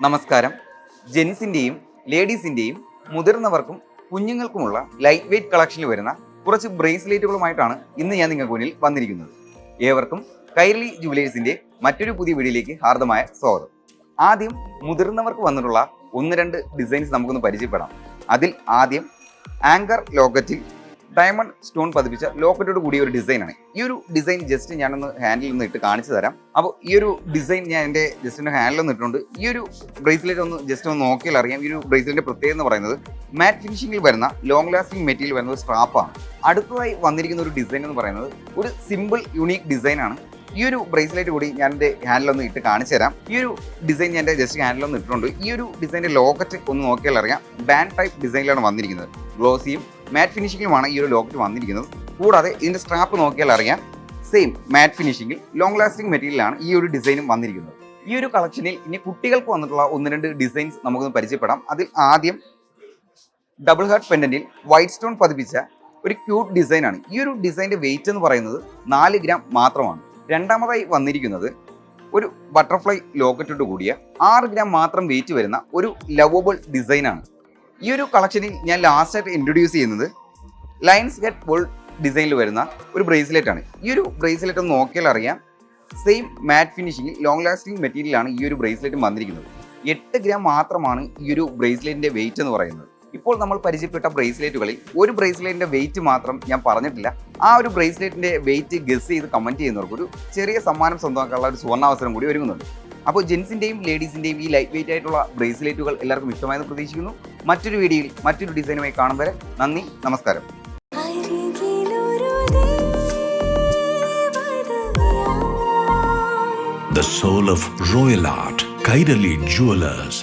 നമസ്കാരം. ജെൻസിൻ്റെയും ലേഡീസിൻ്റെയും മുതിർന്നവർക്കും കുഞ്ഞുങ്ങൾക്കുമുള്ള light weight കളക്ഷനിൽ വരുന്ന കുറച്ച് ബ്രേസ്ലെറ്റുകളുമായിട്ടാണ് ഇന്ന് ഞാൻ നിങ്ങൾക്ക് മുന്നിൽ വന്നിരിക്കുന്നത്. ഏവർക്കും കൈരളി ജുവലേഴ്സിൻ്റെ മറ്റൊരു പുതിയ വീഡിയോയിലേക്ക് ഹാർദമായ സ്വാഗതം. ആദ്യം മുതിർന്നവർക്ക് വന്നിട്ടുള്ള ഒന്ന് രണ്ട് ഡിസൈൻസ് നമുക്കൊന്ന് പരിചയപ്പെടാം. അതിൽ ആദ്യം ആങ്കർ ലോക്കറ്റിൽ ഡയമണ്ട് സ്റ്റോൺ പതിപ്പിച്ച ലോക്കറ്റോട് കൂടിയ ഒരു ഡിസൈനാണ്. ഈ ഒരു ഡിസൈൻ ജസ്റ്റ് ഞാനൊന്ന് ഹാൻഡിൽ ഒന്ന് ഇട്ട് കാണിച്ചു തരാം. അപ്പോൾ ഈ ഒരു ഡിസൈൻ ഞാൻ എൻ്റെ ജസ്റ്റ് ഒന്ന് ഹാൻഡിൽ ഒന്ന് ഇട്ടുണ്ട്. ഈ ഒരു ബ്രേസ്ലെറ്റ് ഒന്ന് ജസ്റ്റ് ഒന്ന് നോക്കിയാൽ അറിയാം. ഈ ഒരു ബ്രേസ്ലെറ്റിൻ്റെ പ്രത്യേകത എന്ന് പറയുന്നത് മാറ്റ് ഫിനിഷിംഗിൽ വരുന്ന ലോങ് ലാസ്റ്റിംഗ് മെറ്റീരിയൽ വരുന്ന ഒരു സ്ട്രാപ്പാണ്. അടുത്തതായി വന്നിരിക്കുന്ന ഒരു ഡിസൈൻ എന്ന് പറയുന്നത് ഒരു സിമ്പിൾ യുണീക്ക് ഡിസൈനാണ്. ഈ ഒരു ബ്രേസ്ലെറ്റ് കൂടി ഞാൻ എൻ്റെ ഹാൻഡിലൊന്ന് ഇട്ട് കാണിച്ചു തരാം. ഈ ഒരു ഡിസൈൻ ഞാൻ എൻ്റെ ജസ്റ്റ് ഹാൻഡിലൊന്ന് ഇട്ടിട്ടുണ്ട്. ഈ ഒരു ഡിസൈൻ്റെ ലോക്കറ്റ് ഒന്ന് നോക്കിയാൽ അറിയാം. ബാൻഡ് ടൈപ്പ് ഡിസൈനിലാണ് വന്നിരിക്കുന്നത്. ഗ്ലോസിയും മാറ്റ് ഫിനിഷിംഗിലുമാണ് ഈ ഒരു ലോക്കറ്റ് വന്നിരിക്കുന്നത്. കൂടാതെ ഇതിൻ്റെ സ്ട്രാപ്പ് നോക്കിയാൽ അറിയാം, സെയിം മാറ്റ് ഫിനിഷിംഗിൽ ലോങ് ലാസ്റ്റിംഗ് മെറ്റീരിയലാണ് ഈ ഒരു ഡിസൈനും വന്നിരിക്കുന്നത്. ഈ ഒരു കളക്ഷനിൽ ഇനി കുട്ടികൾക്ക് വന്നിട്ടുള്ള ഒന്ന് രണ്ട് ഡിസൈൻസ് നമുക്കൊന്ന് പരിചയപ്പെടാം. അതിൽ ആദ്യം ഡബിൾ ഹാർട്ട് പെൻഡന്റിൽ വൈറ്റ് സ്റ്റോൺ പതിപ്പിച്ച ഒരു ക്യൂട്ട് ഡിസൈനാണ്. ഈ ഒരു ഡിസൈൻ്റെ വെയിറ്റ് എന്ന് പറയുന്നത് 4 ഗ്രാം മാത്രമാണ്. രണ്ടാമതായി വന്നിരിക്കുന്നത് ഒരു ബട്ടർഫ്ലൈ ലോക്കറ്റോട് കൂടിയ 6 ഗ്രാം മാത്രം വെയിറ്റ് വരുന്ന ഒരു ലവബിൾ ഡിസൈനാണ്. ഈ ഒരു കളക്ഷനിൽ ഞാൻ ലാസ്റ്റായിട്ട് ഇൻട്രൊഡ്യൂസ് ചെയ്യുന്നത് ലയൺസ് ഗെറ്റ് ബോൾ ഡിസൈനിൽ വരുന്ന ഒരു ബ്രേസ്ലെറ്റ് ആണ്. ഈ ഒരു ബ്രേസ്ലെറ്റ് ഒന്ന് നോക്കിയാൽ അറിയാം, സെയിം മാറ്റ് ഫിനിഷിംഗിൽ ലോങ് ലാസ്റ്റിംഗ് മെറ്റീരിയലാണ് ഈ ഒരു ബ്രേസ്ലെറ്റും വന്നിരിക്കുന്നത്. 8 ഗ്രാം മാത്രമാണ് ഈ ഒരു ബ്രേസ്ലെറ്റിൻ്റെ വെയിറ്റ് എന്ന് പറയുന്നത്. ഇപ്പോൾ നമ്മൾ പരിചയപ്പെട്ട ബ്രേസ്ലെറ്റുകളിൽ ഒരു ബ്രേസ്ലെറ്റിൻ്റെ വെയിറ്റ് മാത്രം ഞാൻ പറഞ്ഞിട്ടില്ല. ആ ഒരു ബ്രേസ്ലെറ്റിൻ്റെ വെയിറ്റ് ഗസ് ചെയ്ത് കമൻറ്റ് ചെയ്യുന്നവർക്ക് ഒരു ചെറിയ സമ്മാനം സ്വന്തമാക്കാനുള്ള ഒരു സുവർണാവസരം കൂടി ഒരുങ്ങുന്നുണ്ട്. അപ്പോൾ ജെൻസിൻ്റെയും ലേഡീസിൻ്റെയും ഈ ലൈറ്റ് വെയിറ്റ് ആയിട്ടുള്ള ബ്രേസ്ലെറ്റുകൾ എല്ലാവർക്കും ഇഷ്ടമായെന്ന് പ്രതീക്ഷിക്കുന്നു. മറ്റൊരു വീഡിയോയിൽ മറ്റൊരു ഡിസൈനുമായി കാണും വരെ നന്ദി, നമസ്കാരം. The soul of royal art, Kairali Jewelers.